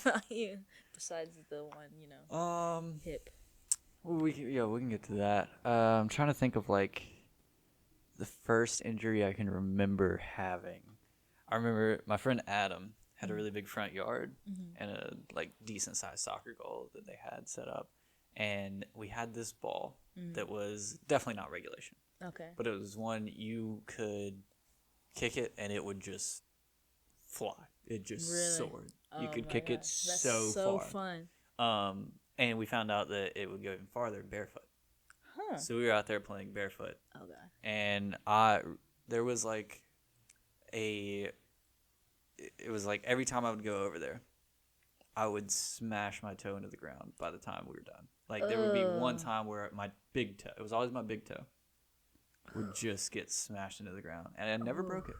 about you? Besides the one, hip. Well, we can get to that. I'm trying to think of like the first injury I can remember having. I remember my friend Adam had a really big front yard and a like decent sized soccer goal that they had set up, and we had this ball that was definitely not regulation. Okay. But it was one you could kick it and it would just fly. It just soared. You could kick it so far. That's so fun. And we found out that it would go even farther barefoot. Huh. So we were out there playing barefoot. Okay. And there was like it was like every time I would go over there, I would smash my toe into the ground by the time we were done. Like there would be one time where my big toe, it was always my big toe, would just get smashed into the ground. And I never broke it.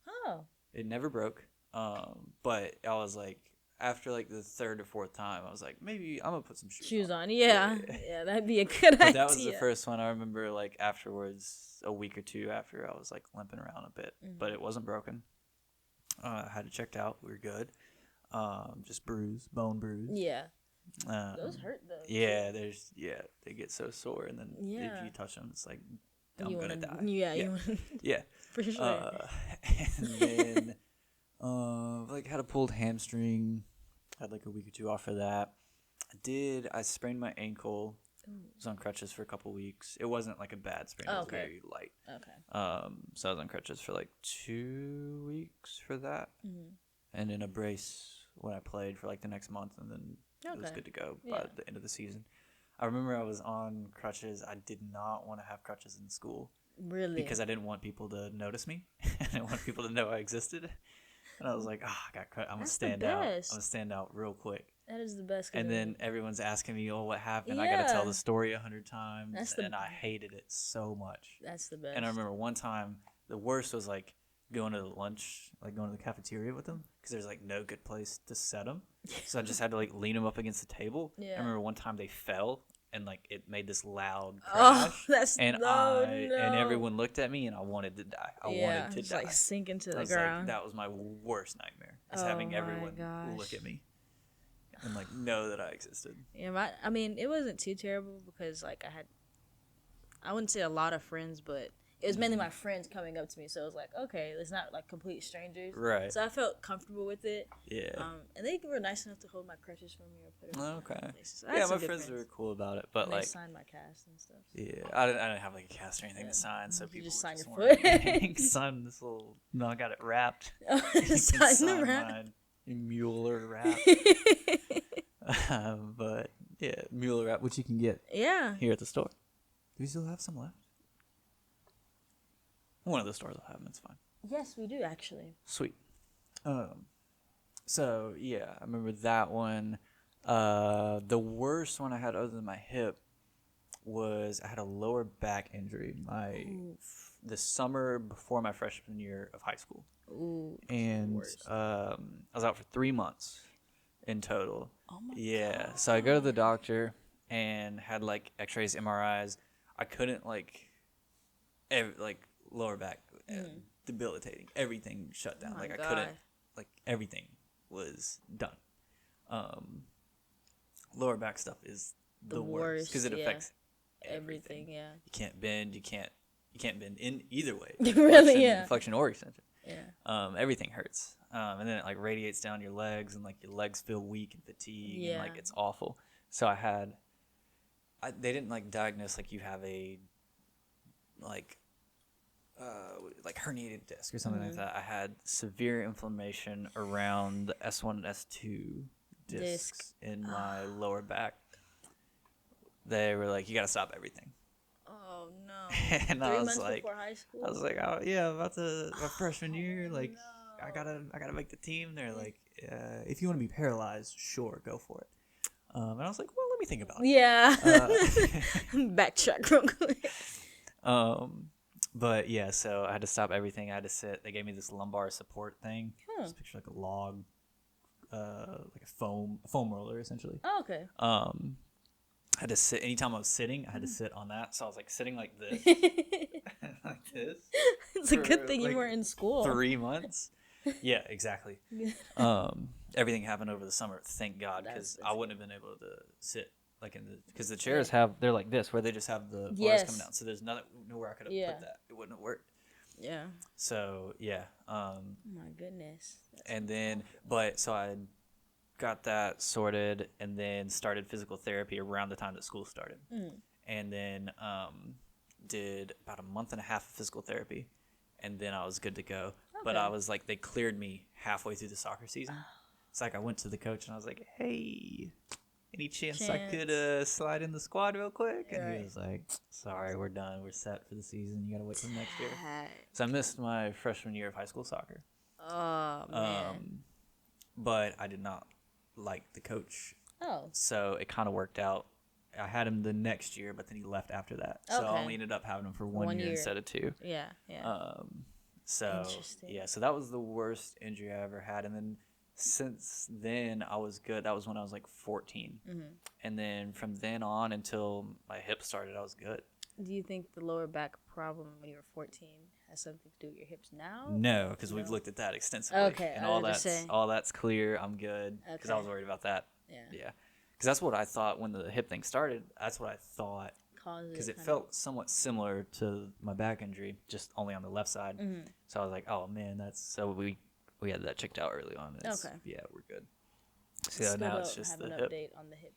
Oh. It never broke. But I was like, after like the third or fourth time, I was like, maybe I'm gonna put some shoes on. Yeah, that'd be a good idea. That was the first one. I remember like afterwards, a week or two after, I was like limping around a bit, but it wasn't broken. I had it checked out. We were good. Just bone bruise. Yeah. Those hurt though. Yeah, they get so sore, and then if you touch them, it's like I'm gonna die. Yeah. For sure. And then like had a pulled hamstring. Had like a week or two off of that. I sprained my ankle. I was on crutches for a couple weeks. It wasn't like a bad sprain. It was very light. Okay. So I was on crutches for like 2 weeks for that. And in a brace when I played for like the next month, and then it was good to go by the end of the season. I remember I was on crutches. I did not want to have crutches in school. Really? Because I didn't want people to notice me. I didn't want people to know I existed. And I was like, I got cut. I'm going to stand out. I'm going to stand out real quick. That is the best. And then everyone's asking me, what happened? I got to tell the story 100 times. And I hated it so much. That's the best. And I remember one time, the worst was like going to the lunch, like going to the cafeteria with them. Because there's like no good place to set them. So I just had to like lean them up against the table. Yeah. I remember one time they fell. And like it made this loud crash, and everyone looked at me, and I wanted to die. I wanted to die. Like sink into the ground. Like, that was my worst nightmare. Is having everyone look at me and like know that I existed. Yeah, I mean, it wasn't too terrible because like I wouldn't say a lot of friends, but it was mainly my friends coming up to me. So it was like, okay, it's not like complete strangers. Right. So I felt comfortable with it. Yeah. And they were nice enough to hold my crutches for me or put them in places. Yeah, my friends were cool about it, but and like they signed my cast and stuff. So. Yeah, I didn't have like a cast or anything to sign, so people just sign your foot. Sign this little. No, I got it wrapped. Sign the wrap. Mueller wrap. But yeah, Mueller wrap, which you can get. Yeah. Here at the store. Do we still have some left? One of the stores will have them. It's fine. Yes, we do actually. Sweet. So yeah, I remember that one. The worst one I had other than my hip was I had a lower back injury the summer before my freshman year of high school. Ooh. And I was out for 3 months in total. Oh my God. So I go to the doctor and had like X-rays, MRIs. I couldn't lower back, debilitating. Everything shut down. I couldn't, everything was done. Lower back stuff is the worst because it affects everything. Yeah. You can't bend. You can't bend in either way. Really, Flexion or extension. Yeah. Everything hurts. And then it like radiates down your legs, and like your legs feel weak and fatigued. Yeah. And like it's awful. So they didn't like diagnose like you have a like herniated disc or something like that. I had severe inflammation around the S1 and S2 discs in my lower back. They were like, you got to stop everything. Oh no! And 3 months before high school. I was like, oh yeah, about my freshman year. Like, no. I gotta make the team. They're like, if you want to be paralyzed, sure, go for it. And I was like, well, let me think about it. Yeah. Backtrack real quick. But yeah, so I had to stop everything. I had to sit. They gave me this lumbar support thing. Just picture like a log, like a foam roller essentially. Oh, okay. I had to sit. Anytime I was sitting, I had to sit on that. So I was like sitting like this, like this. It's a good thing you weren't in school. 3 months. Yeah, exactly. everything happened over the summer. Thank God, because I wouldn't have been able to sit like because the chairs they're like this, where they just have the bars coming down. So there's nowhere I could have put that. It wouldn't have worked. Yeah. So yeah. Oh my goodness. And then, so I got that sorted, and then started physical therapy around the time that school started, and then did about a month and a half of physical therapy, and then I was good to go. Okay. But I was like, they cleared me halfway through the soccer season. It's like I went to the coach and I was like, "Hey, any chance I could slide in the squad real quick?" And he was like, "Sorry, we're done. We're set for the season. You gotta wait till next year." So I missed my freshman year of high school soccer. Oh man. But I did not like the coach. Oh. So it kind of worked out. I had him the next year, but then he left after that. Okay. So I only ended up having him for one year instead of 2. Yeah. So yeah, so that was the worst injury I ever had, and then since then I was good. That was when I was like 14, and then from then on until my hip started, I was good. Do you think the lower back problem when you were 14 has something to do with your hips now? No, because we've looked at that extensively. Okay, and all that's clear. I'm good because I was worried about that. Yeah. Because that's what I thought when the hip thing started. That's what I thought. Because it felt somewhat similar to my back injury, just only on the left side. So I was like, "Oh man, so we had that checked out early on." Yeah, we're good. So now it's just the hip. Update on the hip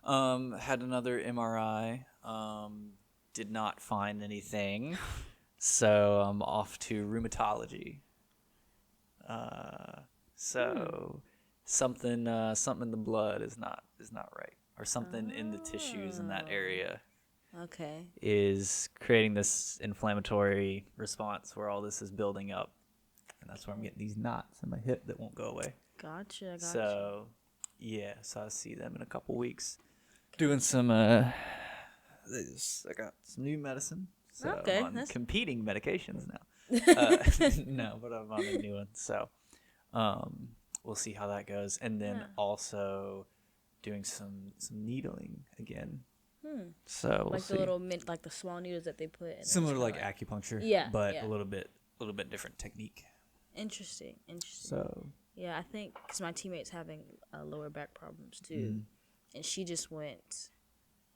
though. Had another MRI. Did not find anything, so I'm off to rheumatology. So something in the blood is not right, or something in the tissues in that area. Okay. Is creating this inflammatory response where all this is building up, and that's where I'm getting these knots in my hip that won't go away. Gotcha. So yeah, so I'll see them in a couple weeks. Doing some I got some new medicine. So I'm on competing medications now. No, but I'm on a new one. So we'll see how that goes. And then also doing some needling again. So we'll like see. The little like the small needles that they put in. Similar to like acupuncture. But a little bit different technique. Interesting. So yeah, I think because my teammate's having lower back problems too, and she just went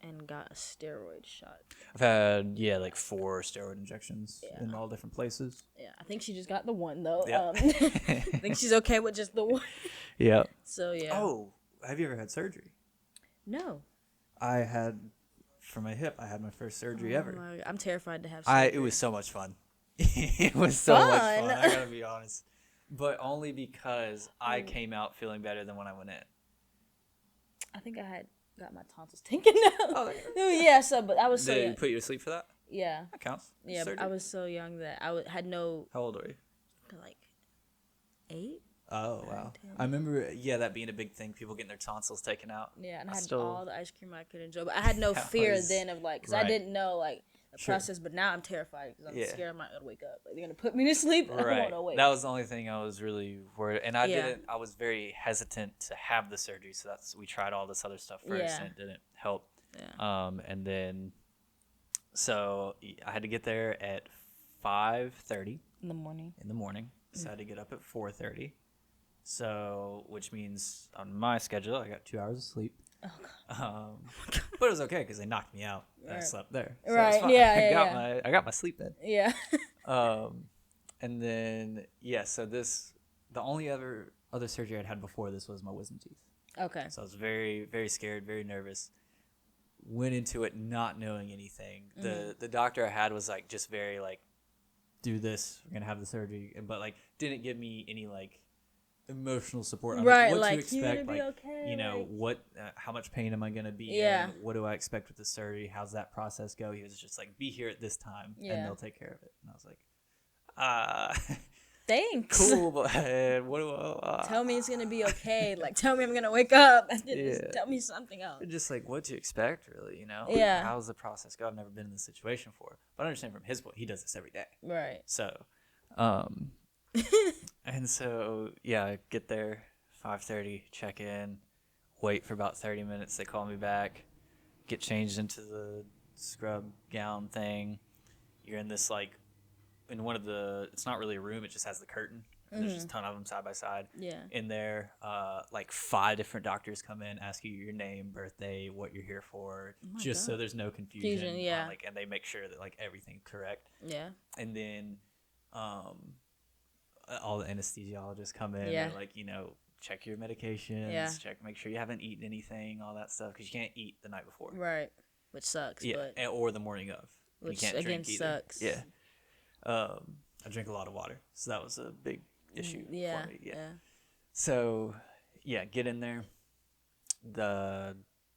and got a steroid shot. I've had like 4 steroid injections in all different places. Yeah, I think she just got the one though. Yep. I think she's okay with just the one. Yeah. So yeah. Oh, have you ever had surgery? No. For my hip, I had my first surgery ever. I'm terrified to have surgery. It was so much fun. It was so much fun. I gotta be honest, but only because I came out feeling better than when I went in. I think I had got my tonsils taken out. Yeah. So, but I was so. Did they put you to sleep for that? Yeah. That counts. Yeah, but I was so young that I had no. How old were you? Like 8. Oh, wow. 10. I remember, that being a big thing, people getting their tonsils taken out. Yeah, and I had all the ice cream I could enjoy. But I had no fear then of, like, because I didn't know, like, the process. But now I'm terrified because I'm scared I might not wake up. Like, they're going to put me to sleep and I don't want to wake. That was the only thing I was really worried. And I was very hesitant to have the surgery. So we tried all this other stuff first and it didn't help. Yeah. And then, so I had to get there at 5:30. In the morning. So I had to get up at 4:30. So, which means on my schedule, I got 2 hours of sleep. Oh, God. But it was okay because they knocked me out. And I slept there. So right. I got my sleep in. Yeah. And then, so the only other surgery I'd had before this was my wisdom teeth. Okay. So I was very, very scared, very nervous. Went into it not knowing anything. The doctor I had was like, just very like, do this, we're going to have the surgery. But like, didn't give me any like, emotional support. Right, what like to expect, you're gonna be like okay. What, how much pain am I gonna be in? What do I expect with the surgery? How's that process go? He was just like, be here at this time, and they'll take care of it. And I was like, thanks. Cool, but what do I? Tell me it's gonna be okay. Like, tell me I'm gonna wake up. Just tell me something else. Just like what to expect, really. Yeah. How's the process go? I've never been in this situation before, but I understand from his point, he does this every day. Right. So, and so, I get there, 5:30, check in, wait for about 30 minutes. They call me back, get changed into the scrub gown thing. You're in this, like, in one of the, it's not really a room, it just has the curtain And there's just a ton of them side by side. Yeah. In there, like 5 different doctors come in, ask you your name, birthday, what you're here for, just so there's no confusion. Yeah. Like, and they make sure that like everything's correct. Yeah. And then, all the anesthesiologists come in. Yeah. And like, check your medications. Yeah. Make sure you haven't eaten anything, all that stuff, because you can't eat the night before. Right. Which sucks. Yeah. Or the morning of. Which you can't again drink either. sucks. Yeah. I drink a lot of water, so that was a big issue for me. Yeah. So, yeah, get in there.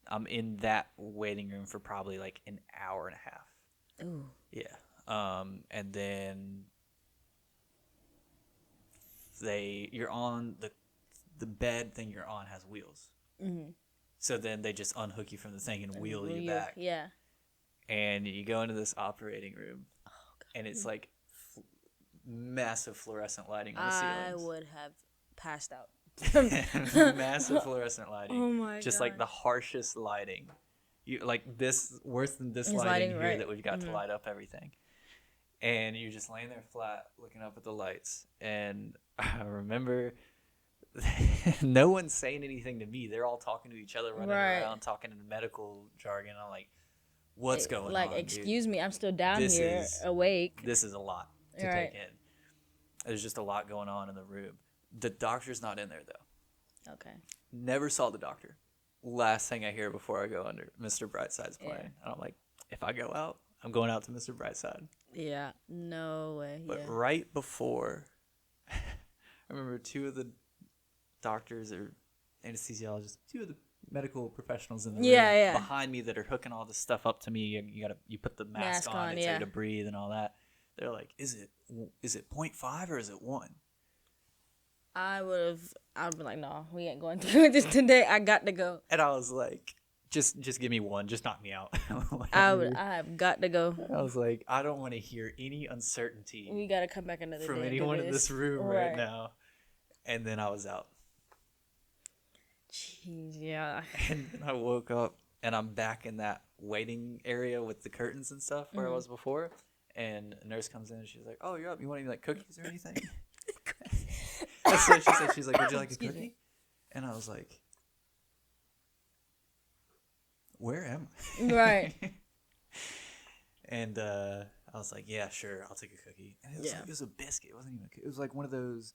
I'm in that waiting room for probably like an hour and a half. Ooh. Yeah. And then you're on the bed thing you're on has wheels. Mm-hmm. So then they just unhook you from the thing and wheel you back. Yeah. And you go into this operating room, and it's like massive fluorescent lighting on the ceilings. I would have passed out. Massive fluorescent lighting. Oh my god. Just like the harshest lighting. Worse than this lighting here right. that we've got to light up everything. And you're just laying there flat, looking up at the lights. And I remember no one's saying anything to me. They're all talking to each other, running around, talking in medical jargon. I'm like, what's going on? Like, excuse me, I'm still down here, awake. This is a lot to take in. There's just a lot going on in the room. The doctor's not in there, though. Okay. Never saw the doctor. Last thing I hear before I go under, Mr. Brightside's playing. Yeah. And I'm like, if I go out, I'm going out to Mr. Brightside. Yeah, no way. But right before, I remember 2 of the doctors or anesthesiologists, 2 of the medical professionals in the room behind me that are hooking all this stuff up to me. You put the mask on it's to breathe and all that. They're like, is it 0.5 or is it 1? I'd be like, no, we ain't going through this today. I got to go. And I was like, just give me 1. Just knock me out. I've got to go. I was like, I don't want to hear any uncertainty. We got to come back another day. From anyone in this room right now. And then I was out. Jeez, yeah. And then I woke up and I'm back in that waiting area with the curtains and stuff where I was before. And a nurse comes in and she's like, oh, you're up. You want any like cookies or anything? That's what she said. She's like, would you like a cookie? Me. And I was like, where am I? Right. And I was like, yeah, sure, I'll take a cookie. And it was a biscuit. It wasn't even a cookie. It was like one of those,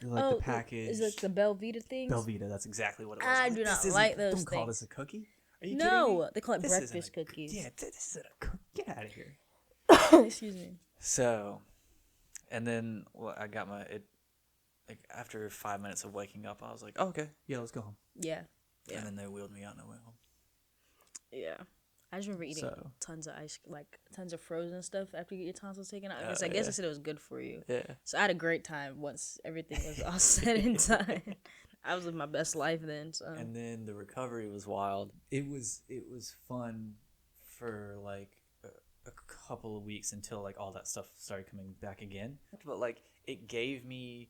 the package. Is it the Belvita things? Belvita, that's exactly what it was. I do not like those things. Don't call this a cookie. Are you kidding me? They call it breakfast cookies. Yeah, this isn't a cookie. Get out of here. Excuse me. So, and then I got after 5 minutes of waking up, I was like, oh, okay, yeah, let's go home. Yeah. And then they wheeled me out and I went home. Yeah. I just remember eating tons of tons of frozen stuff after you get your tonsils taken out. I guess I said it was good for you. Yeah. So I had a great time once everything was all said and done. I was living my best life then. So. And then the recovery was wild. It was fun for like a couple of weeks until like all that stuff started coming back again. But like it gave me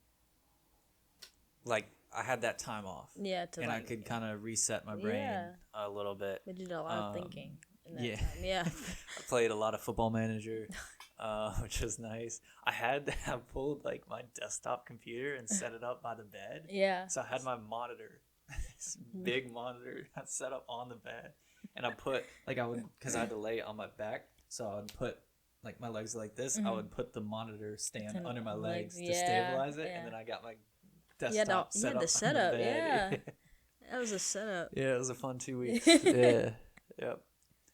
like I had that time off. Yeah, I could kind of reset my brain a little bit. But you did a lot of thinking in that time. Yeah. I played a lot of Football Manager, which was nice. I had to have pulled like my desktop computer and set it up by the bed. Yeah. So I had my monitor, this big monitor, set up on the bed, and I put because I had to lay it on my back, so I would put like my legs like this. I would put the monitor stand under my legs to stabilize it, and then I got my desktop set up. The setup, yeah. That was a setup. Yeah, it was a fun 2 weeks. Yeah, yep.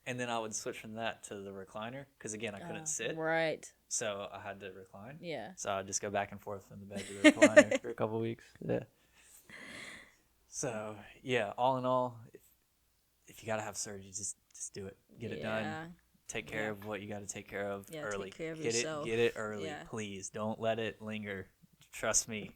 And then I would switch from that to the recliner because again I couldn't sit. Right. So I had to recline. Yeah. So I'd just go back and forth from the bed to the recliner for a couple weeks. Yeah. So yeah, all in all, if you gotta have surgery, just do it. Get it done. Take care of what you got to take care of early. Take care of yourself. Get it early, please. Don't let it linger. Trust me.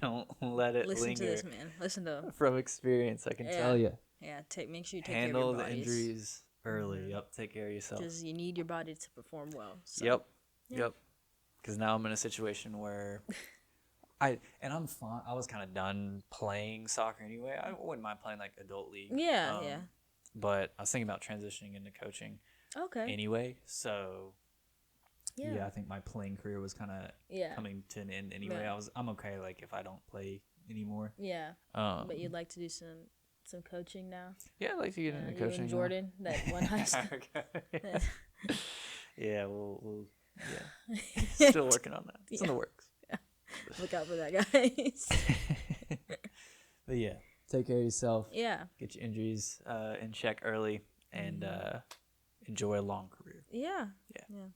Don't let it linger. Listen to this, man. Listen to him. From experience, I can tell you. Yeah, make sure you take handle care of your the injuries early. Yep, take care of yourself. Because you need your body to perform well. So. Yep. Because now I'm in a situation where I'm fine. I was kind of done playing soccer anyway. I wouldn't mind playing like adult league. Yeah. But I was thinking about transitioning into coaching. Okay. Anyway, so I think my playing career was kind of coming to an end anyway. I'm okay like if I don't play anymore. Yeah. But you'd like to do some coaching now? Yeah, I'd like to get into coaching. You and Jordan, that one high school. Yeah, we'll still working on that. It's in the works. Yeah. Look out for that, guys. But yeah, take care of yourself. Yeah. Get your injuries in check early and enjoy a long career. Yeah. Yeah.